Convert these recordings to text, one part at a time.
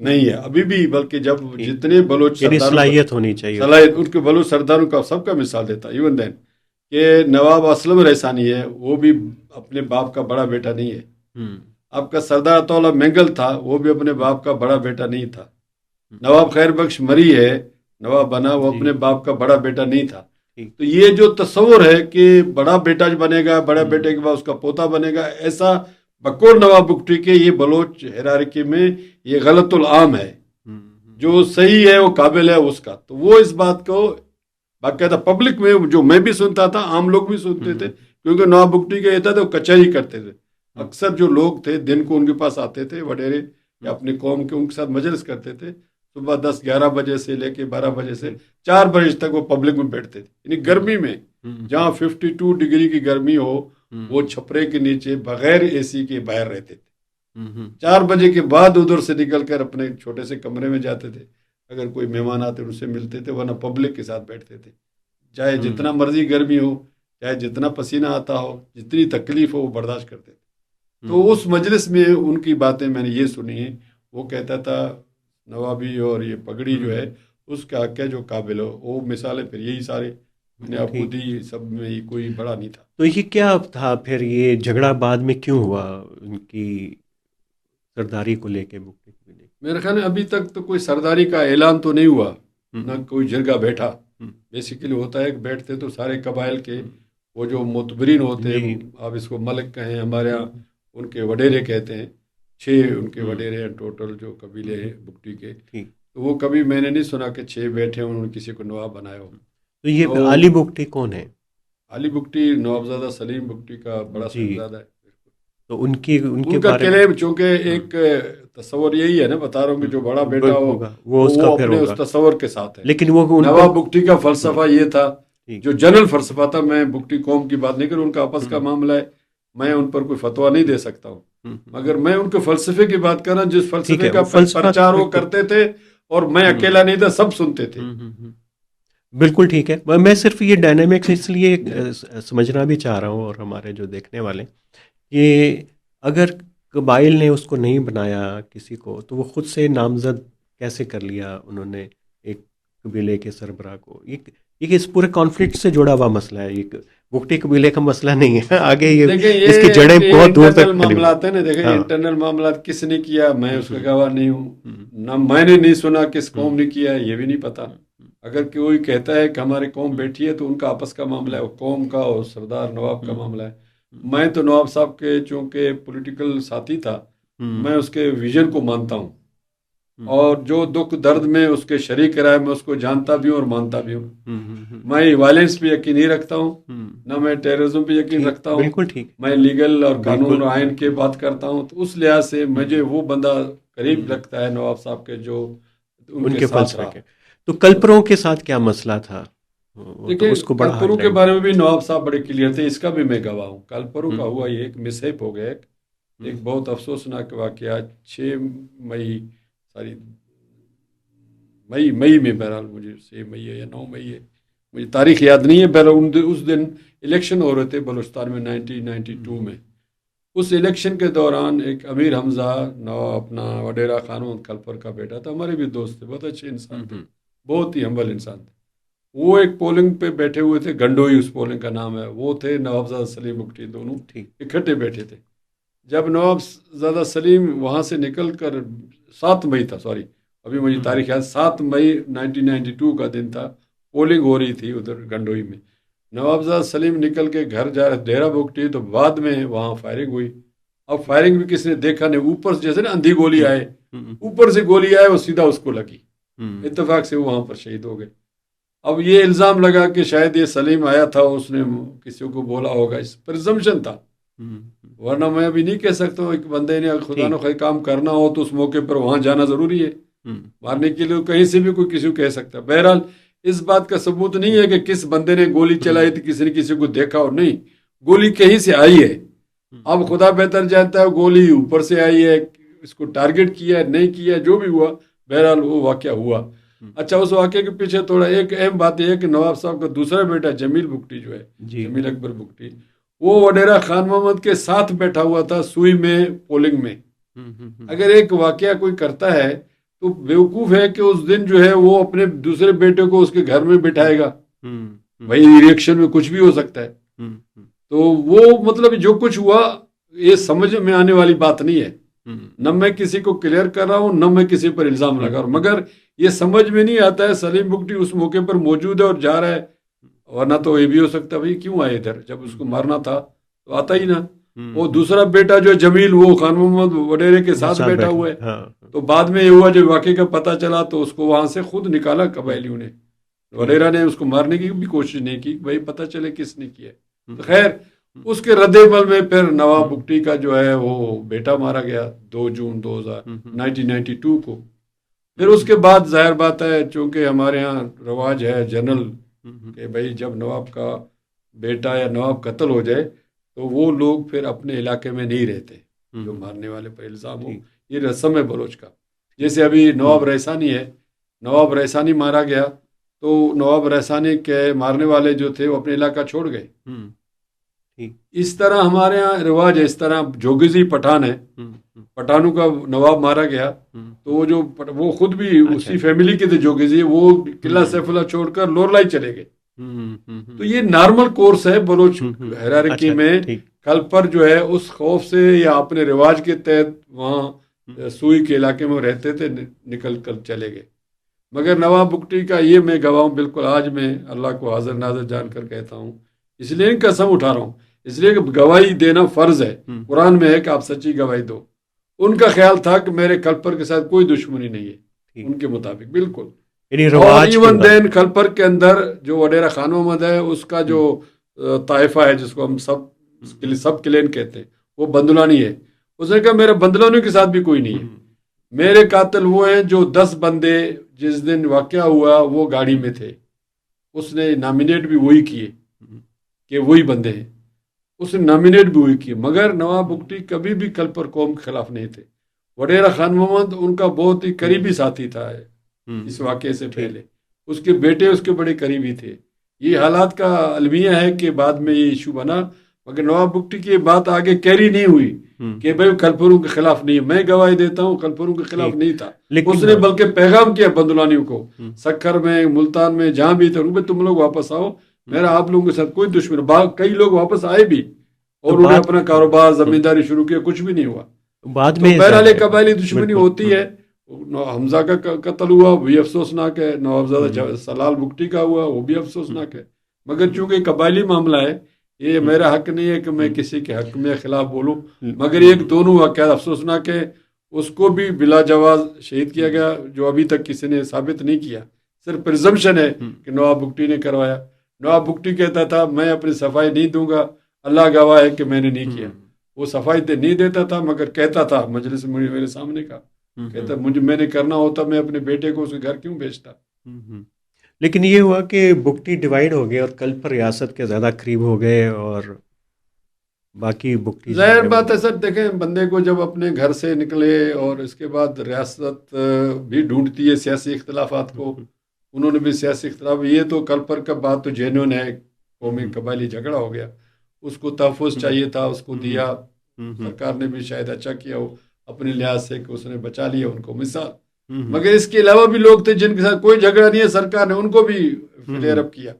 نہیں ہے ابھی بھی، بلکہ جب جتنے بلوچ یعنی سرداروں صلاحیت ہونی چاہیے. صلاحیت ان کے بلوچ سرداروں کا سب کا مثال دیتا ایون دین کہ نواب اسلم رحسانی ہے، وہ بھی اپنے باپ کا بڑا بیٹا نہیں ہے. آپ کا سردار عطا اللہ مینگل تھا، وہ بھی اپنے باپ کا بڑا بیٹا نہیں تھا. نواب خیر بخش مری ہے، نواب بنا، وہ اپنے باپ کا بڑا بیٹا نہیں تھا. تو یہ جو تصور ہے کہ بڑا بیٹا بنے گا، بڑا بیٹے کے بعد اس کا پوتا بنے گا، ایسا بقول نواب بگٹی کے یہ بلوچ ہیرارکی میں یہ غلط العام ہے. جو صحیح ہے وہ قابل ہے اس کا. تو وہ اس بات کو باقاعدہ پبلک میں، جو میں بھی سنتا تھا، عام لوگ بھی سنتے تھے، کیونکہ نواب بگٹی کے یہ تھا تو کچہری کرتے تھے. اکثر جو لوگ تھے دن کو ان کے پاس آتے تھے وڈیرے یا اپنی قوم کے، ان کے ساتھ مجلس کرتے تھے. صبح 10-11 بجے سے لے کے 12 بجے سے 4 بجے تک وہ پبلک میں بیٹھتے تھے. یعنی گرمی میں جہاں 52 ڈگری کی گرمی ہو، وہ چھپرے کے نیچے بغیر اے سی کے باہر رہتے تھے. 4 بجے کے بعد ادھر سے نکل کر اپنے چھوٹے سے کمرے میں جاتے تھے. اگر کوئی مہمان آتے ان سے ملتے تھے، ورنہ پبلک کے ساتھ بیٹھتے تھے. چاہے جتنا مرضی گرمی ہو، چاہے جتنا پسینہ آتا ہو، جتنی تکلیف ہو، وہ برداشت کرتے تھے. تو اس مجلس میں ان کی باتیں میں نے یہ سنی ہیں. وہ کہتا تھا نوابی اور یہ پگڑی جو ہے اس کا حق ہے جو قابل ہو. وہ مثالیں پھر یہی سارے میں نے آپ کو دی، سب میں ہی کوئی بڑا نہیں تھا. تو یہ کیا تھا پھر، یہ جھگڑا بعد میں کیوں ہوا ان کی سرداری کو لے کے، بگٹی کو لے کے؟ میرے خیال میں ابھی تک تو کوئی سرداری کا اعلان تو نہیں ہوا، نہ کوئی جرگہ بیٹھا. بیسیکلی ہوتا ہے کہ بیٹھتے تو سارے قبائل کے وہ جو معتبرین ہوتے ہیں، آپ اس کو ملک کہیں، ہمارے یہاں ان کے وڈیرے کہتے ہیں. 6 ان کے وڈیرے ہیں ٹوٹل جو قبیلے ہیں بگٹی کے. تو وہ کبھی میں نے نہیں سنا کہ 6 بیٹھے ہوں، انہوں نے کسی کو نواب بنایا ہو. تو یہ علی بگٹی کون ہے؟ علی بگٹی نوابزادہ سلیم بگٹی کا بڑا صاحبزادہ ہے. تو ان کا کلیم، چونکہ ایک تصور یہی ہے نا، بتا رہا ہوں کہ جو بڑا بیٹا ہو وہ اپنے اس تصور کے ساتھ ہے. لیکن وہ نواب بگٹی کا فلسفہ یہ تھا، جو جنرل فلسفہ تھا. میں بگٹی قوم کی بات نہیں کروں، ان کا آپس کا معاملہ ہے، میں ان پر کوئی فتویٰ نہیں دے سکتا ہوں. مگر میں ان کے فلسفے کی بات کر رہا ہوں، جس فلسفے کا پرچار وہ کرتے تھے، اور میں اکیلا نہیں تھا، سب سنتے تھے. بالکل ٹھیک ہے. میں صرف یہ ڈائنامکس اس لیے سمجھنا بھی چاہ رہا ہوں، اور ہمارے جو دیکھنے والے، کہ اگر قبائل نے اس کو نہیں بنایا کسی کو، تو وہ خود سے نامزد کیسے کر لیا انہوں نے ایک قبیلے کے سربراہ کو؟ یہ اس پورے کانفلکٹ سے جڑا ہوا مسئلہ ہے، یہ بگٹی قبیلے کا مسئلہ نہیں ہے. آگے اس کی جڑیں بہت دور تک معاملات ہیں نا. دیکھیں انٹرنل معاملات کس نے کیا، میں اس کا گواہ نہیں ہوں، نہ میں نے نہیں سنا کس قوم نے کیا، یہ بھی نہیں پتا. اگر کوئی کہتا ہے کہ ہماری قوم بیٹھی ہے تو ان کا آپس کا معاملہ ہے، وہ قوم کا اور سردار نواب کا معاملہ ہے. میں تو نواب صاحب کے چونکہ پولیٹیکل ساتھی تھا، میں اس کے ویژن کو مانتا ہوں، اور جو دکھ درد میں اس کے شریک رہا ہے، میں اس کو جانتا بھی ہوں اور مانتا بھی ہوں. میں وائلنس پہ یقین نہیں رکھتا ہوں، نہ میں ٹیررزم پہ یقین رکھتا ہوں. بالکل ٹھیک. میں لیگل اور قانون اور آئین کی بات کرتا ہوں. تو اس لحاظ سے مجھے وہ بندہ قریب لگتا ہے نواب صاحب کے، جو ان کے فلسفے کے. تو کلپروں کے ساتھ کیا مسئلہ تھا؟ دیکھیں کلپروں کے بارے میں بھی نواب صاحب بڑے کلیئر تھے، اس کا بھی میں گواہ ہوں. کلپروں کا ہوا یہ ایک مسہیپ ہو گیا، ایک بہت افسوسناک واقعہ. 6 مئی میں، بہرحال مجھے 6 مئی ہے یا 9 مئی ہے، مجھے تاریخ یاد نہیں ہے. بہرحال اس دن الیکشن ہو رہے تھے بلوچستان میں 1992 میں. اس الیکشن کے دوران ایک امیر حمزہ اپنا وڈیرا خانون کلپر کا بیٹا تھا، ہمارے بھی دوست تھے، بہت اچھے انسان تھے، بہت ہی ہمبل انسان تھے. وہ ایک پولنگ پہ بیٹھے ہوئے تھے، گنڈوئی اس پولنگ کا نام ہے. وہ تھے نوابزادہ سلیم بگٹی، دونوں اکٹھے بیٹھے تھے. جب نوابزادہ سلیم وہاں سے نکل کر 7 مئی تھا، سوری ابھی مجھے تاریخ یاد، 7 مئی 1992 کا دن تھا، پولنگ ہو رہی تھی ادھر گنڈوئی میں. نوابزادہ سلیم نکل کے گھر جا رہے ڈیرا بگٹی، تو بعد میں وہاں فائرنگ ہوئی. اب فائرنگ بھی کس نے دیکھا نہیں، اوپر سے جیسے نا اندھی گولی آئے، اوپر سے گولی آئے، وہ سیدھا اس کو لگی. اتفاق سے وہ وہاں پر شہید ہو گئے. اب یہ الزام لگا کہ شاید یہ سلیم آیا تھا، اس نے کسی کو بولا ہوگا، اس پرزمپشن تھا. ورنہ میں ابھی نہیں کہہ سکتا ہوں، ایک بندے نے خدا نہ خواہ کام کرنا ہو تو اس موقع پر وہاں جانا ضروری ہے. مارنے کے لیے کہیں سے بھی کوئی کسی کو کہہ سکتا. بہرحال اس بات کا ثبوت نہیں ہے کہ کس بندے نے گولی چلائی تھی، کسی نے کسی کو دیکھا اور نہیں، گولی کہیں سے آئی ہے. اب خدا بہتر جانتا ہے گولی اوپر سے آئی ہے، اس کو ٹارگٹ کیا ہے نہیں کیا، جو بھی ہوا بہرحال وہ واقعہ ہوا. اچھا، اس واقعے کے پیچھے تھوڑا ایک اہم بات یہ ہے کہ نواب صاحب کا دوسرا بیٹا جمیل بگٹی جو ہے، جمیل اکبر بگٹی، وہ وڈیرا خان محمد کے ساتھ بیٹھا ہوا تھا سوئی میں پولنگ میں. اگر ایک واقعہ کوئی کرتا ہے تو بیوقوف ہے کہ اس دن جو ہے وہ اپنے دوسرے بیٹے کو اس کے گھر میں بٹھائے گا، بھائی ریئیکشن میں کچھ بھی ہو سکتا ہے. تو وہ مطلب جو کچھ ہوا یہ سمجھ میں آنے والی بات نہیں ہے. نہ میں کسی کو کلیئر کر رہا ہوں، نہ میں کسی پر الزام لگا رہا ہوں، مگر یہ سمجھ میں نہیں آتا ہے سلیم بگٹی اس موقع پر موجود ہے اور جا رہا ہے، ورنہ تو یہ بھی ہو سکتا ہے بھائی کیوں آئے ادھر، جب اس کو مارنا تھا تو آتا ہی نا. وہ دوسرا بیٹا جو جمیل وہ خان محمد وڈیرے کے ساتھ بیٹھا ہوا ہے. تو بعد میں یہ ہوا جب واقعے کا پتہ چلا تو اس کو وہاں سے خود نکالا قبائلیوں نے. وڈیرا نے اس کو مارنے کی بھی کوشش نہیں کی، بھائی پتہ چلے کس نے کیا. خیر اس کے رد عمل میں پھر نواب بگٹی کا جو ہے وہ بیٹا مارا گیا 2 جون 1992 کو. پھر اس کے بعد ظاہر بات ہے چونکہ ہمارے ہاں رواج ہے جنرل کہ بھائی جب نواب کا بیٹا یا نواب قتل ہو جائے تو وہ لوگ پھر اپنے علاقے میں نہیں رہتے جو مارنے والے پر الزام ہو. یہ رسم ہے بلوچ کا. جیسے ابھی نواب ریحسانی ہے، نواب ریحسانی مارا گیا تو نواب ریحسانی کے مارنے والے جو تھے وہ اپنے علاقہ چھوڑ گئے. اس طرح ہمارے ہاں رواج ہے. اس طرح جوگزی پٹھان ہے، پٹھانوں کا نواب مارا گیا تو وہ خود بھی اسی فیملی کے تھے جوگزی، وہ قلعہ سیف اللہ چھوڑ کر لورلائی چلے گئے. تو یہ نارمل کورس ہے بلوچ ہیرارکی میں. کل پر جو ہے اس خوف سے یا اپنے رواج کے تحت وہاں سوئی کے علاقے میں رہتے تھے، نکل کر چلے گئے. مگر نواب بگٹی کا یہ میں گواہ ہوں، بالکل آج میں اللہ کو حاضر ناظر جان کر کہتا ہوں، اس لیے ان قسم اٹھا رہا ہوں، اس لیے کہ گواہی دینا فرض ہے. قرآن میں ہے کہ آپ سچی گواہی دو. ان کا خیال تھا کہ میرے کلپر کے ساتھ کوئی دشمنی نہیں ہے ان کے مطابق بالکل. اور ایون دین کلپر کے اندر جو وڈیرا خان محمد ہے اس کا جو طائفہ ہے جس کو ہم سب کلین کہتے ہیں وہ بندلانی ہے. اس نے کہا میرا بندلانیوں کے ساتھ بھی کوئی نہیں ہے. میرے قاتل وہ ہیں جو 10 بندے جس دن واقعہ ہوا وہ گاڑی میں تھے. اس نے نامینیٹ بھی وہی کیے کہ وہی بندے ہیں، اس نے نامینیٹ بھی وہی کیے. مگر نواب بگٹی کبھی بھی کلپر قوم کے خلاف نہیں تھے. وڈیرا خان محمد ان کا بہت ہی قریبی ساتھی تھا اس واقعے سے پہلے. اس کے بیٹے اس کے بڑے قریبی تھے. یہ حالات کا المیہ ہے کہ بعد میں یہ ایشو بنا، مگر نواب بگٹی کی یہ بات آگے کیری نہیں ہوئی کہ بھائی کلپروں کے خلاف نہیں. میں گواہی دیتا ہوں کلپروں کے خلاف نہیں تھا. اس نے بلکہ پیغام کیا بندلانیوں کو سکھر میں ملتان میں جہاں بھی تھے، تم لوگ واپس آؤ، میرا آپ لوگوں کے ساتھ کوئی دشمن. کئی لوگ واپس آئے بھی اور انہوں نے اپنا کاروبار زمینداری شروع کیا، کچھ بھی نہیں ہوا. بعد میں بہرحال قبائلی دشمنی ہوتی ہے. حمزہ کا قتل ہوا وہ بھی افسوسناک ہے، نوابزادہ سلال بگٹی کا ہوا وہ بھی افسوسناک ہے. مگر چونکہ قبائلی معاملہ ہے یہ میرا حق نہیں ہے کہ میں کسی کے حق میں خلاف بولوں. مگر ایک دونوں واقعات افسوسناک ہے. اس کو بھی بلا جواز شہید کیا گیا جو ابھی تک کسی نے ثابت نہیں کیا. صرف پرزمپشن ہے کہ نواب بگٹی نے کروایا. نواب بگٹی کہتا تھا میں اپنی صفائی نہیں دوں گا، اللہ گواہ ہے کہ میں نے نہیں کیا. وہ صفائی نہیں دیتا تھا مگر کہتا تھا مجلس میں میرے سامنے کا کہتا میں نے کرنا ہوتا میں اپنے بیٹے کو اس کے گھر کیوں بھیجتا. لیکن یہ ہوا کہ بگٹی ڈیوائیڈ ہو گئے اور کل پر ریاست کے زیادہ قریب ہو گئے اور باقی بگٹی. ظاہر بات ہے سر، دیکھیں بندے کو جب اپنے گھر سے نکلے اور اس کے بعد ریاست بھی ڈھونڈتی ہے سیاسی اختلافات کو. انہوں نے بھی سیاسی اختلاف، یہ تو کل پر کا بات تو جینون ہے، قومی قبائلی جھگڑا ہو گیا، اس کو تحفظ چاہیے تھا، اس کو دیا. سرکار نے بھی شاید اچھا کیا ہو اپنے لحاظ سے کہ اس نے بچا لیا ان کو مثال. مگر اس کے علاوہ بھی لوگ تھے جن کے ساتھ کوئی جھگڑا نہیں ہے، سرکار نے ان کو بھی فلیئر اپ کیا.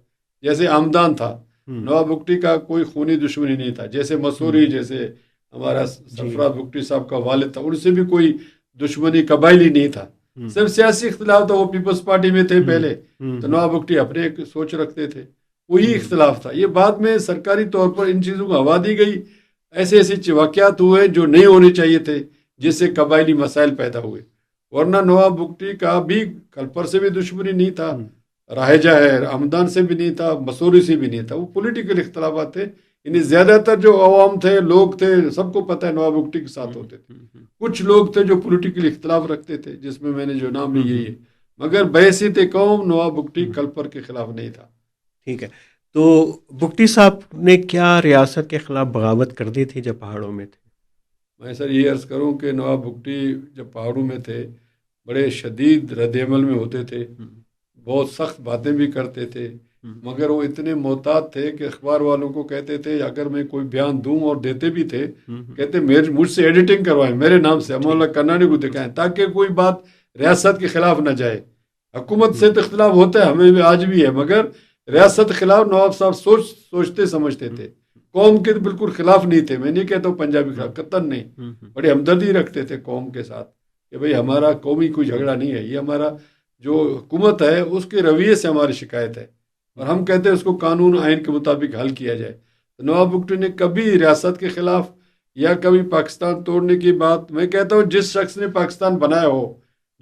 جیسے آمدان تھا، نواب بگٹی کا کوئی خونی دشمنی نہیں تھا. جیسے مسوری، جیسے ہمارا سرفراز بگٹی صاحب کا والد تھا، ان سے بھی کوئی دشمنی قبائلی نہیں تھا، صرف سیاسی اختلاف تھا. وہ پیپلز پارٹی میں تھے پہلے تو نواب بگٹی اپنے ایک سوچ رکھتے تھے، وہی اختلاف تھا. یہ بعد میں سرکاری طور پر ان چیزوں کو ہوا دی گئی. ایسے ایسے واقعات ہوئے جو نہیں ہونے چاہیے تھے جس سے قبائلی مسائل پیدا ہوئے. ورنہ نواب بگٹی کا بھی کلپر سے بھی دشمنی نہیں تھا، راہجہ ہے ہمدان سے بھی نہیں تھا، مسوری سے بھی نہیں تھا. وہ پولیٹیکل اختلافات تھے. یعنی زیادہ تر جو عوام تھے، لوگ تھے، سب کو پتہ ہے نواب بگٹی کے ساتھ ہوتے تھے. کچھ لوگ تھے جو پولیٹیکل اختلاف رکھتے تھے جس میں نے جو نام لی یہی ہے. مگر بحیثیت قوم نواب بگٹی کلپر کے خلاف نہیں تھا. ٹھیک ہے. تو بگٹی صاحب نے کیا ریاست کے خلاف بغاوت کر دی تھی جب پہاڑوں میں تھے؟ میں سر یہ عرض کروں کہ نواب بگٹی جب پہاڑوں میں تھے بڑے شدید رد عمل میں ہوتے تھے، بہت سخت باتیں بھی کرتے تھے. مگر وہ اتنے محتاط تھے کہ اخبار والوں کو کہتے تھے اگر میں کوئی بیان دوں، اور دیتے بھی تھے، کہتے مجھ سے ایڈیٹنگ کروائیں، میرے نام سے امان اللہ کرنانی کو دکھائیں تاکہ کوئی بات ریاست کے خلاف نہ جائے. حکومت سے تو اختلاف ہوتا ہے، ہمیں بھی آج بھی ہے، مگر ریاست کے خلاف نواب صاحب سوچتے سمجھتے تھے. قوم کے بالکل خلاف نہیں تھے. میں نہیں کہتا ہوں پنجابی خلاف، قطعاً نہیں. بڑی ہمدردی رکھتے تھے قوم کے ساتھ کہ بھئی ہمارا قومی کوئی جھگڑا نہیں ہے، یہ ہمارا جو حکومت ہے اس کے رویے سے ہماری شکایت ہے، اور ہم کہتے ہیں اس کو قانون آئین کے مطابق حل کیا جائے. تو نواب بگٹی نے کبھی ریاست کے خلاف یا کبھی پاکستان توڑنے کی بات، میں کہتا ہوں جس شخص نے پاکستان بنایا ہو،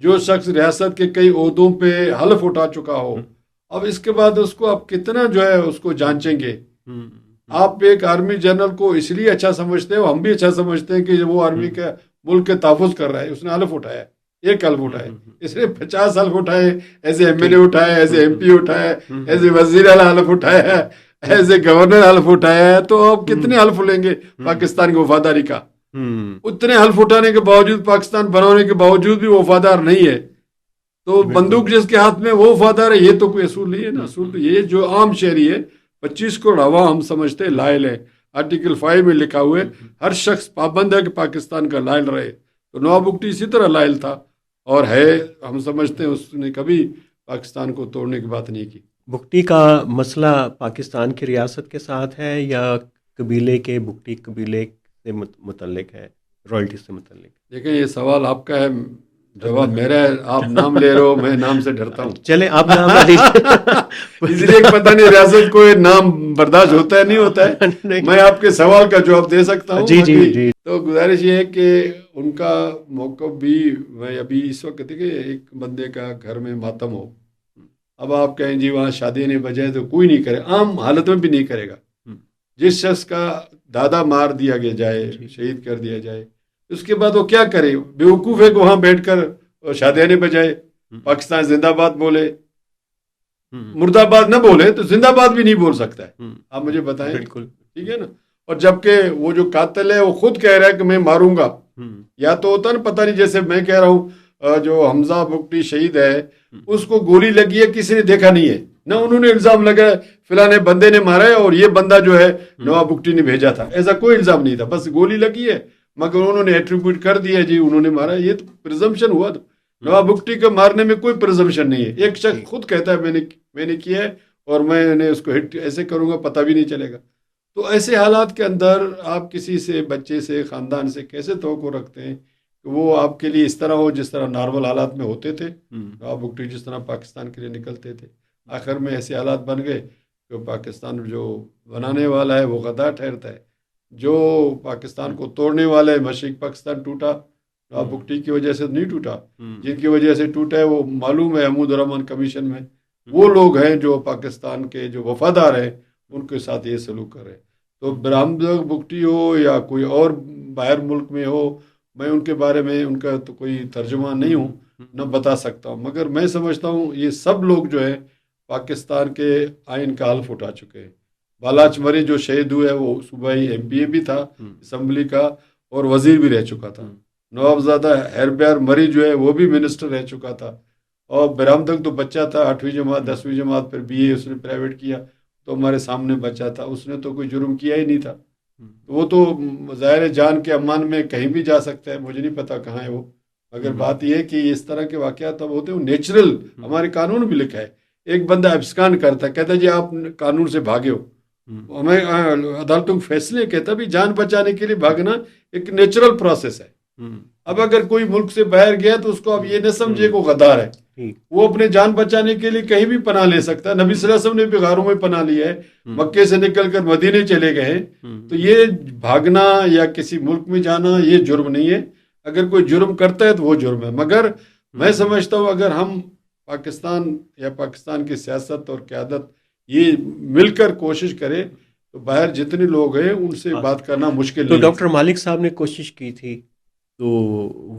جو شخص ریاست کے کئی عہدوں پہ حلف اٹھا چکا ہو، اب اس کے بعد اس کو آپ کتنا جو ہے اس کو جانچیں گے. آپ ایک آرمی جنرل کو اس لیے اچھا سمجھتے ہیں، ہم بھی اچھا سمجھتے ہیں کہ وہ آرمی کا ملک کے تحفظ کر رہا ہے. اس نے حلف اٹھایا، ایک حلف اٹھائے، اس نے 50 حلف اٹھائے، ایسے ایم ایل اے اٹھائے، ایسے ایم پی اٹھائے، ایسے وزیر اعلیٰ حلف اٹھایا، ایسے گورنر حلف اٹھایا. تو آپ کتنے حلف لیں گے پاکستان کی وفاداری کا؟ اتنے حلف اٹھانے کے باوجود، پاکستان بنانے کے باوجود بھی وفادار نہیں ہے. تو بندوق جس کے ہاتھ میں وہ وفادار ہے، یہ تو کوئی اصول نہیں ہے نا. اصول تو یہ جو عام شہری ہے، 25 کروڑ عوام ہم سمجھتے ہیں لائل ہے. آرٹیکل 5 میں لکھا ہوا ہے ہر شخص پابند ہے کہ پاکستان کا لائل رہے. تو نواب بگٹی اسی طرح لائل تھا اور ہے. ہم سمجھتے ہیں اس نے کبھی پاکستان کو توڑنے کی بات نہیں کی. بگٹی کا مسئلہ پاکستان کی ریاست کے ساتھ ہے یا قبیلے کے، بگٹی قبیلے سے متعلق ہے، رائلٹی سے متعلق؟ دیکھیں یہ سوال آپ کا ہے، جواب میرا ہے. آپ نام لے رہے ہو، میں نام سے ڈرتا ہوں. چلیں آپ نام اس لیے پتہ نہیں ریاست کو یہ نام برداشت ہوتا ہے نہیں ہوتا ہے. میں آپ کے سوال کا جواب دے سکتا ہوں. جی. تو گزارش یہ ہے کہ ان کا موقف بھی، میں ابھی اس وقت دیکھیں ایک بندے کا گھر میں ماتم ہو، اب آپ کہیں جی وہاں شادی نہیں بجائے تو کوئی نہیں کرے، عام حالت میں بھی نہیں کرے گا. جس شخص کا دادا مار دیا گیا جائے، شہید کر دیا جائے، اس کے بعد وہ کیا کرے؟ بیوقوف ہے کہ وہاں بیٹھ کر شادیاں نہیں بجائے، پاکستان زندہ باد بولے، مرد آباد نہ بولے تو زندہ باد بھی نہیں بول سکتا ہے. آپ مجھے بتائیں. بالکل ٹھیک ہے نا. اور جبکہ وہ جو قاتل ہے وہ خود کہہ رہا ہے کہ میں ماروں گا. یا تو ہوتا نا، پتہ نہیں، جیسے میں کہہ رہا ہوں جو حمزہ بگٹی شہید ہے اس کو گولی لگی ہے، کسی نے دیکھا نہیں ہے، نہ انہوں نے الزام لگایا فلاں بندے نے مارا ہے اور یہ بندہ جو ہے نواب بگٹی نے بھیجا تھا. ایسا کوئی الزام نہیں تھا، بس گولی لگی ہے، مگر انہوں نے ایٹریبیوٹ کر دیا جی انہوں نے مارا. یہ تو پرزمپشن ہوا. تو نواب بگٹی کا مارنے میں کوئی پرزمپشن نہیں ہے. ایک شخص خود کہتا ہے میں نے کیا ہے اور میں نے اس کو ہٹ ایسے کروں گا، پتہ بھی نہیں چلے گا. تو ایسے حالات کے اندر آپ کسی سے، بچے سے، خاندان سے کیسے توقع رکھتے ہیں کہ وہ آپ کے لیے اس طرح ہو جس طرح نارمل حالات میں ہوتے تھے؟ نواب بگٹی جس طرح پاکستان کے لیے نکلتے تھے، آخر میں ایسے حالات بن گئے کہ پاکستان جو بنانے والا ہے وہ غدار ٹھہرتا ہے، جو پاکستان کو توڑنے والا ہے. مشرق پاکستان ٹوٹا نواب بگٹی کی وجہ سے نہیں ٹوٹا، جن کی وجہ سے ٹوٹا ہے وہ معلوم ہے. حمود الرحمن کمیشن میں وہ لوگ ہیں جو پاکستان کے جو وفادار ہیں، ان کے ساتھ یہ سلوک کر رہے ہیں. تو برہمدر بگٹی ہو یا کوئی اور باہر ملک میں ہو، میں ان کے بارے میں ان کا تو کوئی ترجمہ نہیں ہوں، نہ بتا سکتا ہوں. مگر میں سمجھتا ہوں یہ سب لوگ جو ہیں پاکستان کے آئین کا حلف اٹھا چکے ہیں. بالاچ مری جو شہید ہوئے وہ صوبائی ایم پی اے بھی تھا اسمبلی کا اور وزیر بھی رہ چکا تھا. نوابزادہ ہیربیار مری جو ہے وہ بھی منسٹر رہ چکا تھا. اور برہمدر تو بچہ تھا، 8ویں جماعت 10ویں جماعت پھر بی اے اس نے پرائیویٹ کیا، تو ہمارے سامنے بچہ تھا، اس نے تو کوئی جرم کیا ہی نہیں تھا. وہ تو ظاہر جان کے امان میں کہیں بھی جا سکتا ہے، مجھے نہیں پتا کہاں ہے وہ. اگر بات یہ ہے کہ اس طرح کے واقعات اب ہوتے ہیں، وہ نیچرل، ہمارے قانون بھی لکھا ہے. ایک بندہ ابسکان کرتا ہے، کہتا ہے جی آپ قانون سے بھاگے ہو، ہمیں عدالتوں کے فیصلے کہتا بھی جان بچانے کے لیے بھاگنا ایک نیچرل پروسیس ہے. اب اگر کوئی ملک سے باہر گیا تو اس کو اب یہ نہ سمجھے کہ وہ غدار ہے، وہ اپنے جان بچانے کے لیے کہیں بھی پناہ لے سکتا ہے. نبی صلی اللہ علیہ وسلم نے بھی غاروں میں پناہ لیا ہے، مکے سے نکل کر مدینے چلے گئے. تو یہ بھاگنا یا کسی ملک میں جانا یہ جرم نہیں ہے. اگر کوئی جرم کرتا ہے تو وہ جرم ہے. مگر میں سمجھتا ہوں اگر ہم پاکستان یا پاکستان کی سیاست اور قیادت یہ مل کر کوشش کرے تو باہر جتنے لوگ ہیں ان سے بات کرنا مشکل نہیں. تو ڈاکٹر مالک صاحب نے کوشش کی تھی تو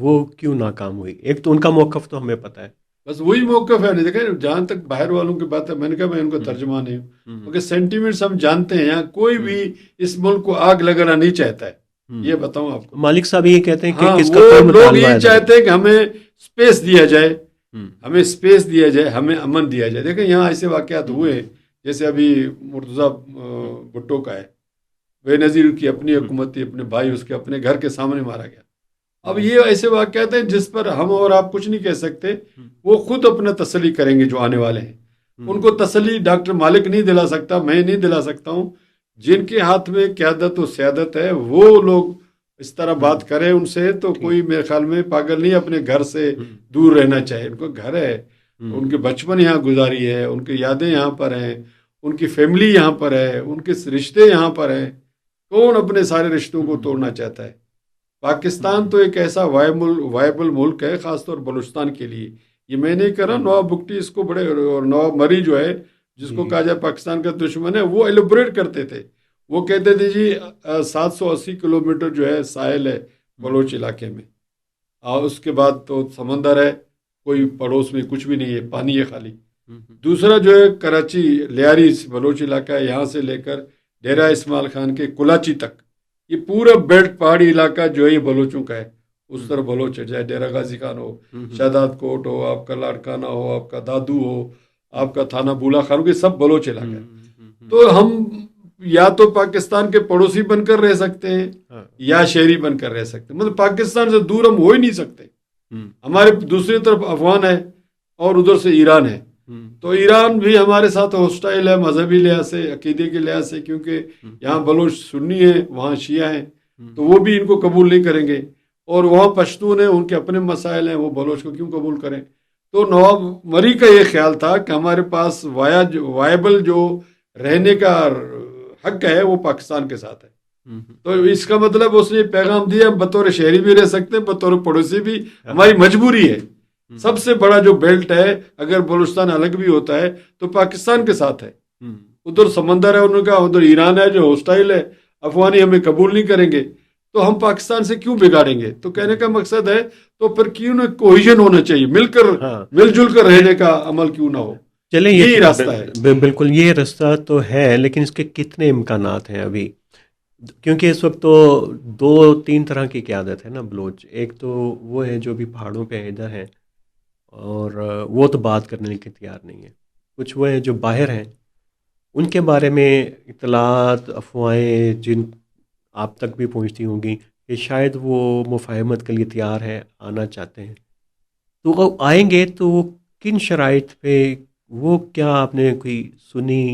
وہ کیوں ناکام ہوئی؟ ایک تو ان کا موقف تو ہمیں پتہ ہے، بس وہی موقف ہے. نہیں دیکھیں جہاں تک باہر والوں کی بات ہے، میں نے کہا میں ان کو ترجمہ نہیں ہوں، کیونکہ سینٹیمنٹس ہم جانتے ہیں. یہاں کوئی بھی اس ملک کو آگ لگانا نہیں چاہتا ہے، یہ بتاؤں آپ کو. مالک صاحب یہ کہتے ہیں کہ ہاں اس کا وہ لوگ یہ چاہتے ہیں کہ ہمیں اسپیس دیا جائے، ہمیں اسپیس دیا جائے، ہمیں امن دیا جائے. دیکھیں یہاں ایسے واقعات ہوئے جیسے ابھی مرتضیٰ بھٹو کا ہے، بے نظیر کی اپنی حکومت تھی، اپنے بھائی اس کے اپنے گھر کے سامنے مارا گیا. اب یہ ایسے واقعات ہیں جس پر ہم اور آپ کچھ نہیں کہہ سکتے، وہ خود اپنا تسلی کریں گے جو آنے والے ہیں. ان کو تسلی ڈاکٹر مالک نہیں دلا سکتا، میں نہیں دلا سکتا ہوں. جن کے ہاتھ میں قیادت و سیادت ہے وہ لوگ اس طرح بات کریں ان سے، تو کوئی میرے خیال میں پاگل نہیں اپنے گھر سے دور رہنا چاہیے. ان کو گھر ہے، ان کے بچپن یہاں گزاری ہے، ان کی یادیں یہاں پر ہیں، ان کی فیملی یہاں پر ہے، ان کے رشتے یہاں پر ہیں. کون اپنے سارے رشتوں کو توڑنا چاہتا ہے؟ پاکستان تو ایک ایسا وائبل ملک ہے، خاص طور بلوچستان کے لیے. یہ میں نہیں کہہ رہا، نواب بگٹی اس کو بڑے، اور نواب مری جو ہے جس کو کہا جائے پاکستان کا دشمن ہے، وہ ایلوبریٹ کرتے تھے. وہ کہتے تھے جی 780 کلومیٹر جو ہے ساحل ہے بلوچ علاقے میں، اور اس کے بعد تو سمندر ہے، کوئی پڑوس میں کچھ بھی نہیں ہے، پانی ہے خالی. دوسرا جو ہے کراچی لیاری بلوچ علاقہ ہے، یہاں سے لے کر ڈیرہ اسماعیل خان کے کلاچی تک یہ پورا بیلٹ پہاڑی علاقہ جو ہے یہ بلوچوں کا ہے. اس طرح بلوچ ہے، چاہے ڈیرہ غازی خان ہو، شہداد کوٹ ہو، آپ کا لاڑکانہ ہو، آپ کا دادو ہو، آپ کا تھانہ بولا خان ہو، یہ سب بلوچ علاقہ ہے. تو ہم یا تو پاکستان کے پڑوسی بن کر رہ سکتے ہیں یا شہری بن کر رہ سکتے ہیں. مطلب پاکستان سے دور ہم ہو ہی نہیں سکتے. ہمارے دوسری طرف افغان ہے اور ادھر سے ایران ہے. تو ایران بھی ہمارے ساتھ ہوسٹائل ہے مذہبی لحاظ سے، عقیدے کے لحاظ سے، کیونکہ یہاں بلوچ سنی ہیں، وہاں شیعہ ہیں، تو وہ بھی ان کو قبول نہیں کریں گے. اور وہاں پشتون ہیں، ان کے اپنے مسائل ہیں، وہ بلوچ کو کیوں قبول کریں؟ تو نواب مری کا یہ خیال تھا کہ ہمارے پاس وائبل جو رہنے کا حق ہے وہ پاکستان کے ساتھ ہے. تو اس کا مطلب اس نے پیغام دیا بطور شہری بھی رہ سکتے ہیں، بطور پڑوسی بھی، ہماری مجبوری ہے. سب سے بڑا جو بیلٹ ہے اگر بلوچستان الگ بھی ہوتا ہے تو پاکستان کے ساتھ ہے. ادھر سمندر ہے ان کا، ادھر ایران ہے جو ہوسٹائل ہے، افغانی ہمیں قبول نہیں کریں گے، تو ہم پاکستان سے کیوں بگاڑیں گے؟ تو کہنے کا مقصد ہے تو پھر کیوں نہ کوہیژن ہونا چاہیے، مل جل کر رہنے کا عمل کیوں نہ ہو. چلیں یہی راستہ ہے. بالکل یہ راستہ تو ہے، لیکن اس کے کتنے امکانات ہیں ابھی؟ کیونکہ اس وقت تو 2-3 طرح کی قیادت ہے نا بلوچ. ایک تو وہ ہے جو بھی پہاڑوں پہ عہدہ ہیں اور وہ تو بات کرنے کے تیار نہیں ہے. کچھ وہ ہیں جو باہر ہیں، ان کے بارے میں اطلاعات، افواہیں جن آپ تک بھی پہنچتی ہوں گی کہ شاید وہ مفاہمت کے لیے تیار ہے، آنا چاہتے ہیں. تو وہ آئیں گے تو وہ کن شرائط پہ، وہ کیا آپ نے کوئی سنی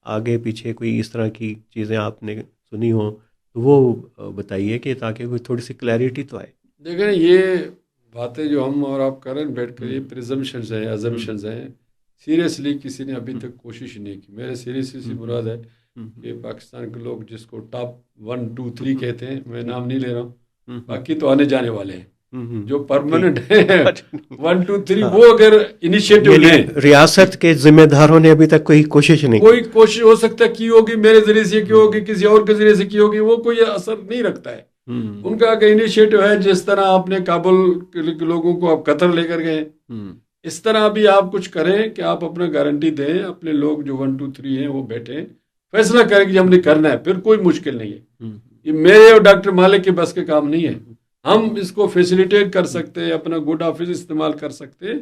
آگے پیچھے کوئی اس طرح کی چیزیں آپ نے سنی ہوں تو وہ بتائیے کہ تاکہ کوئی تھوڑی سی کلیئرٹی تو آئے. دیکھیں یہ باتیں جو ہم اور آپ کر رہے ہیں بیٹھ کر، یہ پریزمپشنز ہیں، ازمپشنز ہیں. سیریسلی کسی نے ابھی تک کوشش نہیں کی. میرے سیریسلی مراد ہے کہ پاکستان کے لوگ جس کو ٹاپ 1 2 3 کہتے ہیں، میں نام نہیں لے رہا ہوں، باقی تو آنے جانے والے ہیں جو پرماننٹ ہیں 1 2 3، وہ اگر انیشیٹو لیں. ریاست کے ذمہ داروں نے ابھی تک کوئی کوشش نہیں کی. کوئی کوشش ہو سکتا ہے کی ہوگی، میرے ذریعے سے کی ہوگی، کسی اور کے ذریعے سے کی ہوگی، وہ کوئی اثر نہیں رکھتا ہے. ان کا اگر انیشیٹو ہے، جس طرح آپ نے کابل کے لوگوں کو آپ قطر لے کر گئے، اس طرح بھی آپ کچھ کریں کہ آپ اپنا گارنٹی دیں، اپنے لوگ جو 1 2 3 ہیں وہ بیٹھیں، فیصلہ کریں کہ ہم نے کرنا ہے، پھر کوئی مشکل نہیں ہے. یہ میرے اور ڈاکٹر مالک کے بس کے کام نہیں ہے. ہم اس کو فیسیلیٹیٹ کر سکتے ہیں، اپنا گڈ آفس استعمال کر سکتے ہیں،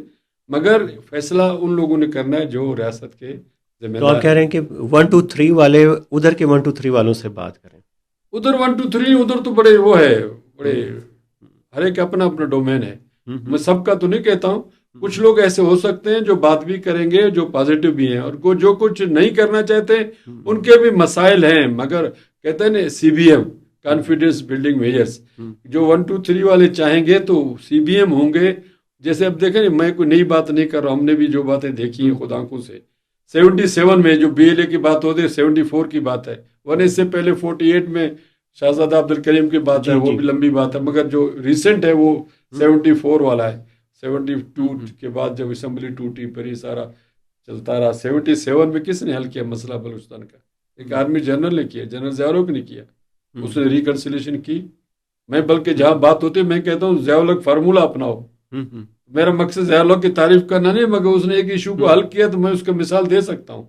مگر فیصلہ ان لوگوں نے کرنا ہے جو ریاست کے ذمہ دار. تو آپ کہہ رہے ہیں کہ 1 2 3 والے ادھر کے 1 2 3 والوں سے بات کریں. ادھر 1 2 3 ادھر تو بڑے وہ ہے، بڑے ہر ایک اپنا اپنا ڈومین ہے. میں سب کا تو نہیں کہتا ہوں، کچھ لوگ ایسے ہو سکتے ہیں جو بات بھی کریں گے، جو پازیٹیو بھی ہیں، اور جو کچھ نہیں کرنا چاہتے ان کے بھی مسائل ہیں. مگر کہتے ہیں نا CBM، کانفیڈنس بلڈنگ میجرز، جو 1 2 3 والے چاہیں گے تو CBM ہوں گے. جیسے اب دیکھیں، میں کوئی نئی بات نہیں کر رہا ہوں، ہم نے بھی جو باتیں دیکھی ہیں خود آنکھوں سے. 77 میں جو BLA کی بات ہوتی ہے 74 کی بات ہے، ورنہ اس سے پہلے 48 میں شہزادہ عبدالکریم کی بات ہے، وہ بھی لمبی بات ہے. مگر جو ریسنٹ ہے وہ 74 والا ہے. 72 کے بعد جب اسمبلی ٹوٹی پھر یہ سارا چلتا رہا. 77 میں کس نے حل کیا مسئلہ بلوچستان کا؟ ایک آرمی جنرل نے کیا، جنرل ضیاء الحق نے کیا. اس نے ریکنسیلیشن کی. میں بلکہ جہاں بات ہوتی ہے میں کہتا ہوں ضیاء الحق فارمولہ اپناؤ. میرا مقصد ضیاء الحق کی تعریف کرنا نہیں، مگر اس نے ایک ایشو کو حل کیا تو میں اس کا مثال دے سکتا ہوں.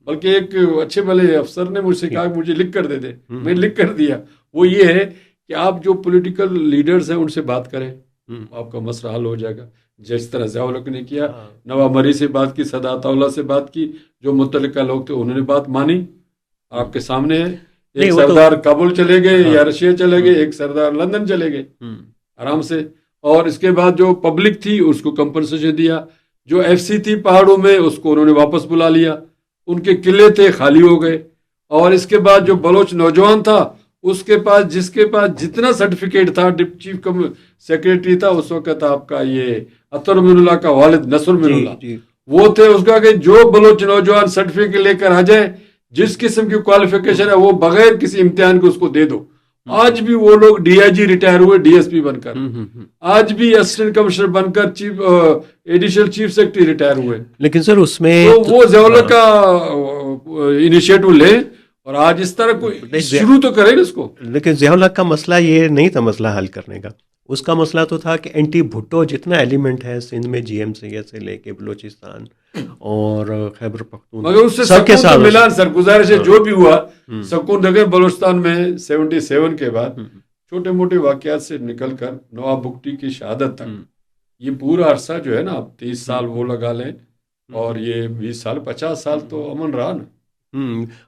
بلکہ ایک اچھے بھلے افسر نے مجھ سے کہا مجھے لکھ کر دے دے، میں لکھ کر دیا. وہ یہ ہے کہ آپ جو پولیٹیکل لیڈرز ہیں ان سے بات کریں، آپ کا مسئلہ حل ہو جائے گا. جس طرح ضیاء الحق نے کیا، نواب مری سے بات کی، سعادت اللہ سے بات کی، جو متعلقہ لوگ تھے انہوں نے بات مانی. آپ کے سامنے ہے. ایک سردار کابل چلے گئے یا رشیا چلے گئے، ایک سردار لندن چلے گئے. آرام سے. اور اس کے بعد جو پبلک تھی اس کو کمپنسیشن دیا, جو ایف سی تھی پہاڑوں میں اس کو انہوں نے واپس بلا لیا, ان کے قلعے تھے خالی ہو گئے. اور اس کے بعد جو بلوچ نوجوان تھا اس کے پاس, جس کے پاس جتنا سرٹیفکیٹ تھا, چیف سیکریٹری تھا اس وقت آپ کا یہ اطہر من اللہ کا والد نصر من اللہ, وہ تھے. اس کا کہ جو بلوچ نوجوان سرٹیفکیٹ لے کر آ جائے, جس قسم کی کوالیفیکیشن ہے وہ بغیر کسی امتحان کے اس کو دے دو. آج بھی وہ لوگ ڈی آئی جی ریٹائر ہوئے ڈی ایس پی بن کر, آج بھی اسسٹنٹ کمشنر بن کر chief additional chief secretary retire ہوئے. لیکن سر اس میں تو وہ ضیاء کا انیشیٹو لے اور آج اس طرح کوئی شروع تو کرے اس کو. لیکن ضیاء الحق کا مسئلہ یہ نہیں تھا مسئلہ حل کرنے کا, اس کا مسئلہ تو تھا کہ اینٹی بھٹو جتنا ایلیمنٹ ہے سندھ میں جی ایم سی سے لے کے بلوچستان اور خیبر پختونخوا, مگر اس سے سب کے سکون تو ساتھ ملا سر. گزارش ہے جو بھی ہوا سکون دیکھیں. بلوچستان میں 77 کے بعد چھوٹے موٹے واقعات سے نکل کر نواب بگٹی کی شہادت تک یہ پورا عرصہ جو ہے نا, 30 سال وہ لگا لیں اور یہ 20 سال 50 سال تو امن رہا نا.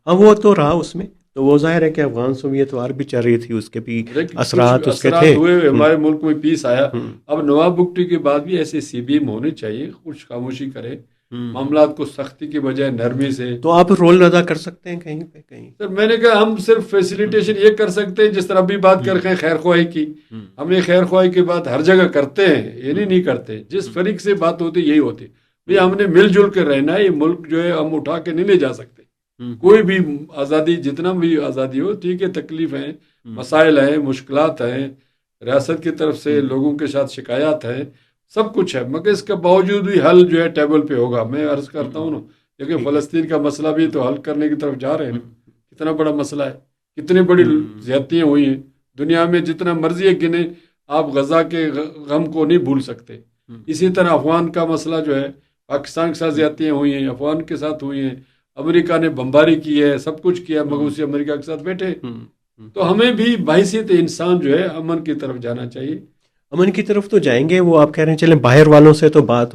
ہاں وہ تو رہا اس میں, تو وہ ظاہر ہے کہ افغان صوبیت وار بھی چل رہی تھی, اس کے بھی اثرات اس کے تھے ہوئے. ہمارے ملک میں پیس آیا. اب نواب بگٹی کے بعد بھی ایسے سی بی ایم ہونے چاہیے, کچھ خاموشی کرے, معاملات کو سختی کے بجائے نرمی سے. تو آپ رول ادا کر سکتے ہیں کہیں پہ کہیں. سر میں نے کہا ہم صرف فیسیلیٹیشن یہ کر سکتے ہیں, جس طرح ابھی بات کر رہے ہیں خیر خواہی کی, ہم یہ خیر خواہی کی بات ہر جگہ کرتے ہیں, یہ نہیں کرتے. جس فریق سے بات ہوتی یہی ہوتی بھئی ہم نے مل جل کے رہنا ہے. یہ ملک جو ہے ہم اٹھا کے نہیں لے جا سکتے. کوئی بھی آزادی, جتنا بھی آزادی ہو ٹھیک ہے, تکلیف ہیں, مسائل ہیں, مشکلات ہیں, ریاست کی طرف سے لوگوں کے ساتھ شکایات ہیں, سب کچھ ہے, مگر اس کے باوجود بھی حل جو ہے ٹیبل پہ ہوگا. میں عرض کرتا ہوں نا, لیکن فلسطین کا مسئلہ بھی تو حل کرنے کی طرف جا رہے ہیں. کتنا بڑا مسئلہ ہے, کتنی بڑی زیادتیاں ہوئی ہیں دنیا میں, جتنا مرضی ہے گنے, آپ غزہ کے غم کو نہیں بھول سکتے. اسی طرح افغان کا مسئلہ جو ہے, پاکستان کے ساتھ زیادتیاں ہوئی ہیں, افغان کے ساتھ ہوئی ہیں, امریکہ نے بمباری کی ہے, سب کچھ کیا, مگر اسی امریکہ کے ساتھ بیٹھے. تو ہمیں بھی بحیثیت انسان جو ہے امن کی طرف جانا چاہیے. امن کی طرف تو جائیں گے, وہ آپ کہہ رہے ہیں چلیں باہر والوں سے تو بات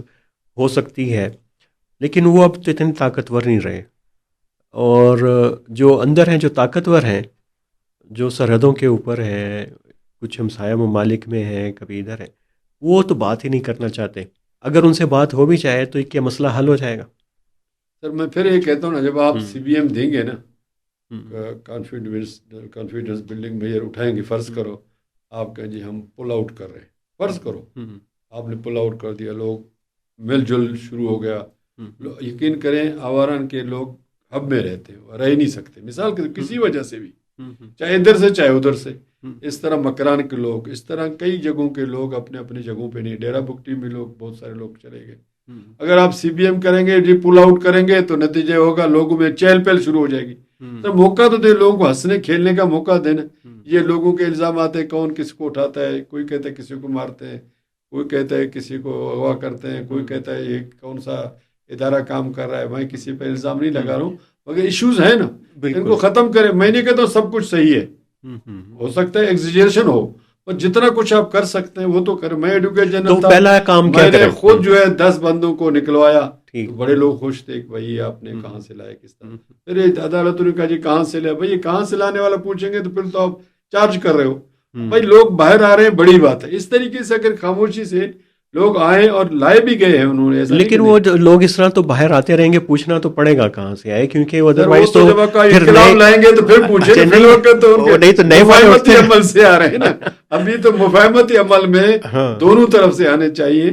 ہو سکتی ہے, لیکن وہ اب تو اتنے طاقتور نہیں رہے, اور جو اندر ہیں جو طاقتور ہیں, جو سرحدوں کے اوپر ہیں, کچھ ہمسایہ ممالک میں ہیں, کبھی ادھر ہیں, وہ تو بات ہی نہیں کرنا چاہتے. اگر ان سے بات ہو بھی چاہے تو کیا مسئلہ حل ہو جائے گا؟ سر میں پھر یہ کہتا ہوں نا, جب آپ سی بی ایم دیں گے نا, کانفیڈنس بلڈنگ میئر اٹھائیں گے, فرض کرو آپ کہیں جی ہم پل آؤٹ کر رہے ہیں, فرض کرو آپ نے پل آؤٹ کر دیا, لوگ مل جل شروع ہو گیا. یقین کریں آواران کے لوگ ہب میں رہتے ہیں, رہ ہی نہیں سکتے, مثال کے کسی وجہ سے بھی, چاہے ادھر سے چاہے ادھر سے. اس طرح مکران کے لوگ, اس طرح کئی جگہوں کے لوگ اپنے اپنے جگہوں پہ نہیں. ڈیرہ بگٹی میں لوگ, بہت سارے لوگ چلے گئے. اگر آپ سی بی ایم کریں گے جی پل آؤٹ کریں گے تو نتیجہ ہوگا لوگوں میں چہل پہل شروع ہو جائے گی. تو موقع تو دے, لوگوں کو ہنسنے کھیلنے کا موقع دینا. یہ لوگوں کے الزامات ہیں, کون کس کو اٹھاتا ہے, کوئی کہتا ہے کسی کو مارتے ہیں, کوئی کہتا ہے کسی کو اغوا کرتے ہیں, کوئی کہتا ہے یہ کون سا ادارہ کام کر رہا ہے. میں کسی پہ الزام نہیں لگا رہا ہوں, مگر ایشوز ہیں نا, ان کو ختم کریں. میں نہیں کہتا ہوں سب کچھ صحیح ہے, ہو سکتا ہے ایگزیجریشن ہو, اور جتنا کچھ آپ کر سکتے ہیں وہ تو کریں. میں ایڈوکیٹ جنرل تھا, پہلا کام کیا میں نے خود جو ہے 10 بندوں کو نکلوایا. بڑے لوگ خوش تھے کہ بھائی آپ نے کہاں سے لائے, کس طرح. پھر عدالتوں نے کہا جی کہاں سے لیا. بھائی کہاں سے لانے والا پوچھیں گے تو پھر تو آپ چارج کر رہے ہو. بھائی لوگ باہر آ رہے ہیں, بڑی بات ہے. اس طریقے سے اگر خاموشی سے لوگ آئے اور لائے بھی گئے ہیں انہوں نے, لیکن وہ لوگ اس طرح تو باہر آتے رہیں گے, پوچھنا تو پڑے گا کہاں سے آئے, کیونکہ ادروائز تو جب انقلاب لائیں گے تو پھر پوچھیں. تو مفاہمتی عمل سے آ رہے ہیں نا. ابھی تو مفاہمتی عمل میں دونوں طرف سے آنے چاہیے,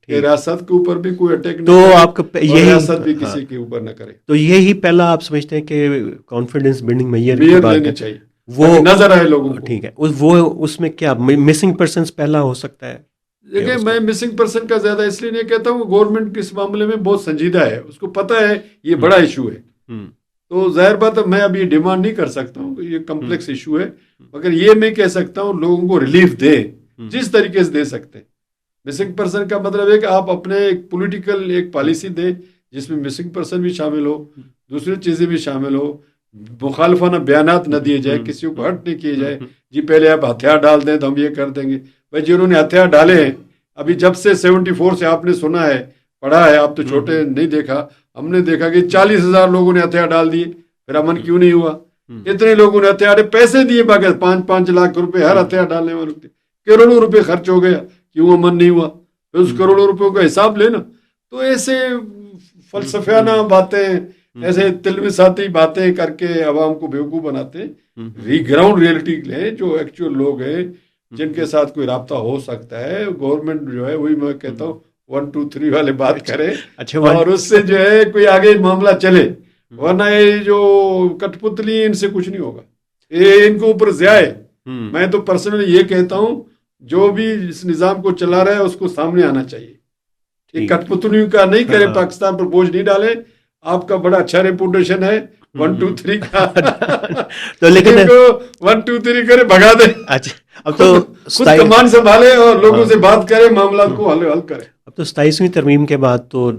کہ ریاست کے اوپر بھی کوئی اٹیک نہ کرے, آپ ریاست بھی کسی کے اوپر نہ کرے. تو یہی پہلا آپ سمجھتے ہیں کہ کانفیڈنس بلڈنگ میئر لینے چاہیے, وہ نظر آئے لوگوں کو. ٹھیک ہے, وہ اس میں کیا مسنگ پرسنس پہلا ہو سکتا ہے. دیکھیں میں مسنگ پرسن کا زیادہ اس لیے نہیں کہتا ہوں, گورنمنٹ اس معاملے میں بہت سنجیدہ ہے, اس کو پتہ ہے یہ بڑا ایشو ہے. تو ظاہر بات ہے میں ابھی ڈیمانڈ نہیں کر سکتا ہوں, یہ کمپلیکس ایشو ہے, مگر یہ میں کہہ سکتا ہوں لوگوں کو ریلیف دے جس طریقے سے دے سکتے ہیں. مسنگ پرسن کا مطلب ہے کہ آپ اپنے ایک پولیٹیکل ایک پالیسی دیں جس میں مسنگ پرسن بھی شامل ہو, دوسری چیزیں بھی شامل ہو, مخالفانہ بیانات نہ دیے جائے, کسی کو ہرٹ نہیں کیے جائے. جی پہلے آپ ہتھیار ڈال دیں تو ہم یہ کر دیں گے. بھائی جنہوں نے ہتھیار ڈالے ہیں, ابھی جب سے 74 سے آپ نے سنا ہے, پڑھا ہے, آپ تو چھوٹے نہیں دیکھا, ہم نے دیکھا کہ 40,000 لوگوں نے ہتھیار ڈال دیے. پھر امن کیوں نہیں ہوا؟ اتنے لوگوں نے ہتھیار پیسے دیے, باقی 5-5 لاکھ روپے ہر ہتھیار ڈالنے والوں کے. کروڑوں روپے خرچ ہو گیا، کیوں امن نہیں ہوا؟ پھر اس کروڑوں روپے کا حساب لینا. تو ایسے فلسفیانہ باتیں، ایسے تلوثاتی باتیں کر کے عوام کو بیوقوف بناتے ہیں. گراؤنڈ ریئلٹی لیں، جو ایکچوئل لوگ ہیں جن کے ساتھ کوئی رابطہ ہو سکتا ہے. گورنمنٹ جو ہے وہی میں کہتا ہوں 1 2 3 والے بات کرے اور اس سے جو ہے کوئی آگے معاملہ چلے، ورنہ یہ جو کٹ پتلی ان سے کچھ نہیں ہوگا. یہ ان کو اوپر ضیاء ہے. میں تو پرسنلی یہ کہتا ہوں جو بھی اس نظام کو چلا رہا ہے اس کو سامنے آنا چاہیے. یہ کٹ پتلیوں کا نہیں کرے، پاکستان پر بوجھ نہیں ڈالے. آپ کا بڑا اچھا ریپوٹیشن ہے 1 2 3 کا، تو لیکن 1 2 3 کرے بھگا دے. اب تو خود کمان سنبھالے اور لوگوں سے بات کرے، معاملات کو حل کرے. اب تو 27ویں ترمیم کے بعد تو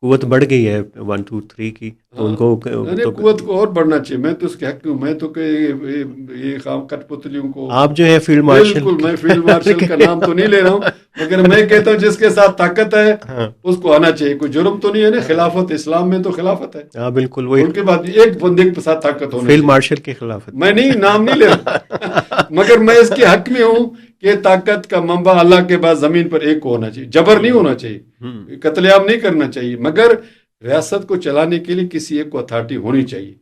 قوت بڑھ گئی ہے 1 2 3 کی، تو ان کو قوت کو اور بڑھنا چاہیے. میں تو اس کے حق ہوں. میں تو کہ یہ کٹ پتلیوں کو، آپ جو ہے فیلڈ مارشل، بالکل میں فیلڈ مارشل کا نام تو نہیں لے رہا ہوں، مگر میں کہتا ہوں جس کے ساتھ طاقت ہے اس کو آنا چاہیے. کوئی جرم تو نہیں ہے نا. خلافت اسلام میں تو خلافت ہے. ہاں بالکل، وہی ان کے بعد ایک بندے کے ساتھ طاقت ہونا. فیلڈ مارشل کی خلافت میں نہیں نام نہیں لے رہا مگر میں اس کے حق میں ہوں کہ طاقت کا منبع اللہ کے بعد زمین پر ایک کو ہونا چاہیے. جبر نہیں ہونا چاہیے، قتل عام نہیں کرنا چاہیے، مگر ریاست کو چلانے کے لیے کسی ایک کو اتھارٹی ہونی چاہیے.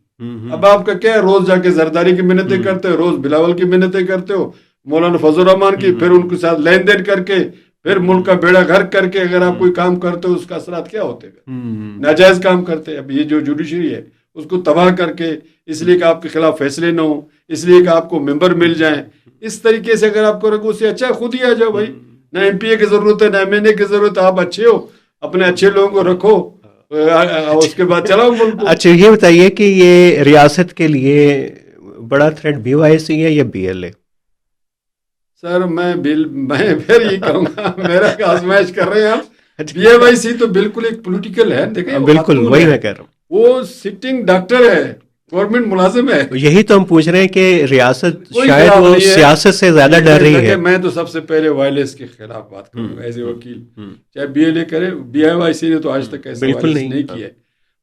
اب آپ کا کیا ہے، روز جا کے زرداری کی منتیں کرتے ہو، روز بلاول کی منتیں کرتے ہو، مولانا فضل الرحمان کی، پھر ان کے ساتھ لین دین کر کے، پھر ملک کا بیڑا غرق کر کے اگر آپ کوئی کام کرتے ہو اس کا اثرات کیا ہوتے گا؟ ناجائز کام کرتے. اب یہ جو جوڈیشری ہے اس کو تباہ کر کے، اس لیے کہ آپ کے خلاف فیصلے نہ ہوں، اس لیے کہ آپ کو ممبر مل جائیں، اس طریقے سے اگر آپ کو رکھو، اس سے اچھا خود ہی آ جاؤ بھائی. نہ ایم پی اے کی ضرورت ہے، نہ ایم این اے کی ضرورت ہے. آپ اچھے ہو، اپنے اچھے لوگوں کو رکھو، اس کے بعد چلاؤ ملک کو. اچھا یہ بتائیے کہ یہ ریاست کے لیے بڑا تھریٹ بی وائی سی ہے یا بی ایل اے؟ سر میں پھر یہ کہوں گا، میرا آزمائش کر رہے ہیں آپ. بی اے وائی سی تو بالکل ایک پولیٹیکل ہے. دیکھیں بالکل وہی میں کہہ رہا ہوں، وہ سٹنگ ڈاکٹر ہے، گورنمنٹ ملازم ہے. یہی تو ہم پوچھ رہے ہیں کہ ریاست شاید وہ سیاست سے زیادہ ڈر رہی ہے. میں تو سب سے پہلے وائلنس کے خلاف بات کروں گا ایز اے وکیل. چاہے بی ایل اے کرے، بی آئی وائی سی نے تو آج تک ایسا بالکل نہیں کیا ہے.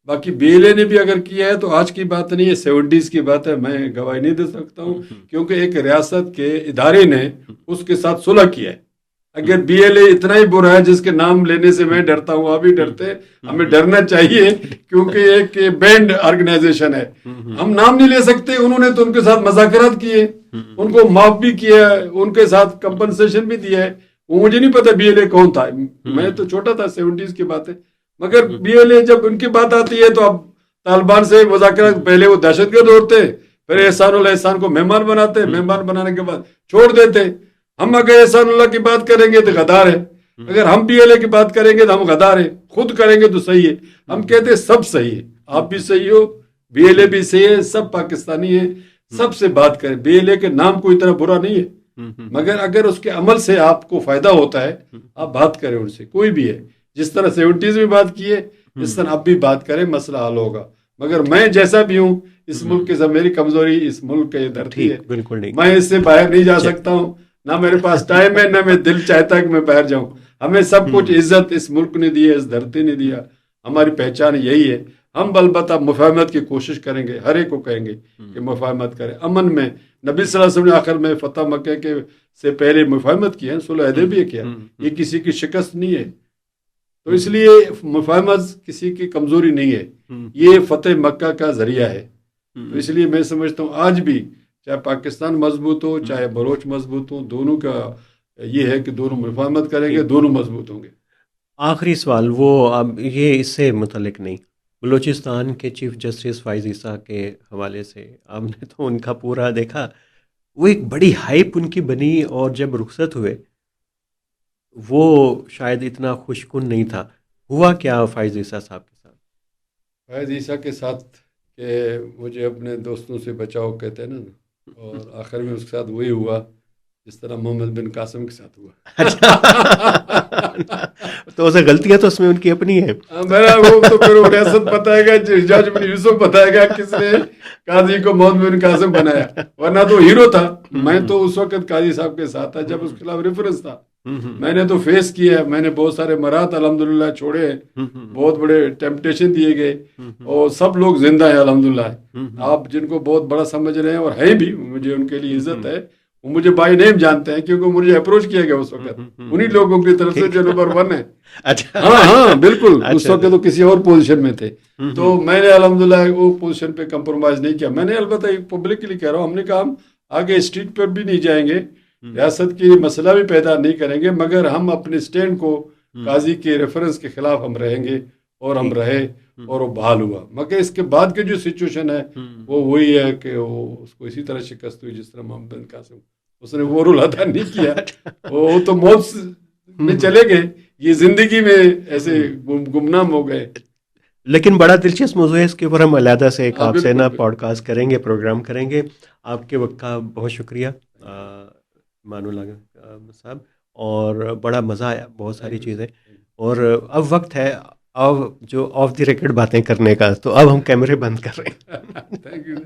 باقی بی ایل اے نے بھی اگر کیا ہے تو آج کی بات نہیں ہے، 70s کی بات ہے. میں گواہی نہیں دے سکتا ہوں کیونکہ ایک ریاست کے ادارے نے اس کے ساتھ صلح کیا ہے. اگر بی ایل اے اتنا ہی برا ہے جس کے نام لینے سے میں ڈرتا ہوں، آپ بھی ڈرتے، ہمیں ڈرنا چاہیے کیونکہ ایک بینڈ آرگنائزیشن ہے. ہم نام نہیں لے سکتے. انہوں نے تو ان کے ساتھ مذاکرات کیے، ان کو معاف بھی کیا، ان کے ساتھ کمپنسیشن بھی دیا ہے. وہ مجھے نہیں پتا بی ایل اے کون تھا، میں تو چھوٹا تھا، 70s کی بات ہے. مگر بی ایل اے جب ان کی بات آتی ہے تو اب طالبان سے مذاکرات، پہلے وہ دہشت گرد ہوتے، پھر احسان اللہ احسان کو مہمان بناتے، مہمان بنانے کے بعد چھوڑ دیتے. ہم اگر احسان اللہ کی بات کریں گے تو غدار ہے، اگر ہم بی ایل اے کی بات کریں گے تو ہم غدار ہیں. خود کریں گے تو صحیح ہے. ہم کہتے ہیں سب صحیح ہے، آپ بھی صحیح ہو، بی ایل اے بھی صحیح ہے، سب پاکستانی ہیں، سب سے بات کریں. بی ایل اے کے نام کوئی اتنا برا نہیں ہے، مگر اگر اس کے عمل سے آپ کو فائدہ ہوتا ہے آپ بات کریں ان سے. کوئی بھی ہے، جس طرح 70s میں بات کی ہے اس طرح اب بھی بات کریں، مسئلہ حل ہوگا. مگر میں جیسا بھی ہوں، اس ملک کے ساتھ میری کمزوری اس ملک کا یہ دھرتی ہے، بالکل نہیں، میں اس سے باہر نہیں جا سکتا ہوں. نہ میرے پاس ٹائم ہے، نہ میں دل چاہتا کہ میں باہر جاؤں. ہمیں سب کچھ عزت اس ملک نے دی ہے، اس دھرتی نے دیا. ہماری پہچان یہی ہے. ہم البتہ مفاہمت کی کوشش کریں گے، ہر ایک کو کہیں گے کہ مفاہمت کریں امن میں. نبی صلی اللہ علیہ وسلم نے آخر میں فتح مکہ کے سے پہلے مفاہمت کی ہے، صلح حدیبیہ کیا. یہ کسی کی شکست نہیں ہے. تو اس لیے مفاہمت کسی کی کمزوری نہیں ہے، یہ فتح مکہ کا ذریعہ ہے. تو اس لیے میں سمجھتا ہوں آج بھی چاہے پاکستان مضبوط ہو، چاہے بلوچ مضبوط ہو، دونوں کا یہ ہے کہ دونوں مفاہمت کریں گے، دونوں مضبوط ہوں گے. آخری سوال، وہ اب یہ اس سے متعلق نہیں، بلوچستان کے چیف جسٹس فائز عیسیٰ کے حوالے سے آپ نے تو ان کا پورا دیکھا، وہ ایک بڑی ہائپ ان کی بنی، اور جب رخصت ہوئے وہ شاید اتنا خوشکن نہیں تھا. ہوا کیا فائز عیسیٰ صاحب کے ساتھ؟ فائز عیسیٰ کے ساتھ کہ مجھے اپنے دوستوں سے بچاؤ کہتے ہیں نا، اور آخر میں اس کے ساتھ وہی ہوا جس طرح محمد بن قاسم کے ساتھ ہوا. تو اسے غلطیاں تو اس میں ان کی اپنی ہیں. میرا وہ تو پھر ریاست بتائے گا، جج بن یوسف بتائے گا کس نے قاضی کو محمد بن قاسم بنایا، ورنہ تو ہیرو تھا. میں تو اس وقت قاضی صاحب کے ساتھ تھا جب اس کے خلاف ریفرنس تھا. میں نے تو فیس کیا، میں نے بہت سارے مرات الحمدللہ چھوڑے، بہت بڑے ٹیمپٹیشن دیے گئے، اور سب لوگ زندہ ہیں الحمدللہ. آپ جن کو بہت بڑا سمجھ رہے ہیں اور ہے بھی، مجھے ان کے لیے عزت ہے، وہ مجھے بائی نیم جانتے ہیں کیونکہ مجھے اپروچ کیا گیا اس وقت انہی لوگوں کی طرف سے جو نمبر 1 ہے. اچھا ہاں ہاں بالکل. اس اچھا وقت تو کسی اور پوزیشن میں تھے تو میں نے الحمدللہ وہ پوزیشن پہ کمپرومائز نہیں کیا. میں نے البتہ پبلکلی کہہ رہا ہوں ہم نے کہا ہم آگے اسٹریٹ پر بھی نہیں جائیں گے, ریاست کی مسئلہ بھی پیدا نہیں کریں گے, مگر ہم اپنے سٹینڈ کو قاضی کے ریفرنس کے خلاف ہم رہیں گے اور ہم رہے اور وہ بحال ہوا. مگر اس کے بعد کی جو سچویشن ہے وہ وہی ہے کہ وہ اس کو اسی طرح شکست ہوئی جس طرح محمد بن قاسم, اس نے وہ رول ادا نہیں کیا. وہ تو موت میں چلے گئے, یہ زندگی میں ایسے گمنام ہو گئے. لیکن بڑا دلچسپ موضوع ہے, اس کے اوپر ہم علیحدہ سے ایک آپ سے نا بالکل. پوڈ کاسٹ کریں گے, پروگرام کریں گے. آپ کے وقت کا بہت شکریہ مان اللہ صاحب, اور بڑا مزہ آیا, بہت ساری چیزیں. اور اب وقت ہے اب جو آف دی ریکارڈ باتیں کرنے کا, تو اب ہم کیمرے بند کر رہے ہیں. Thank you.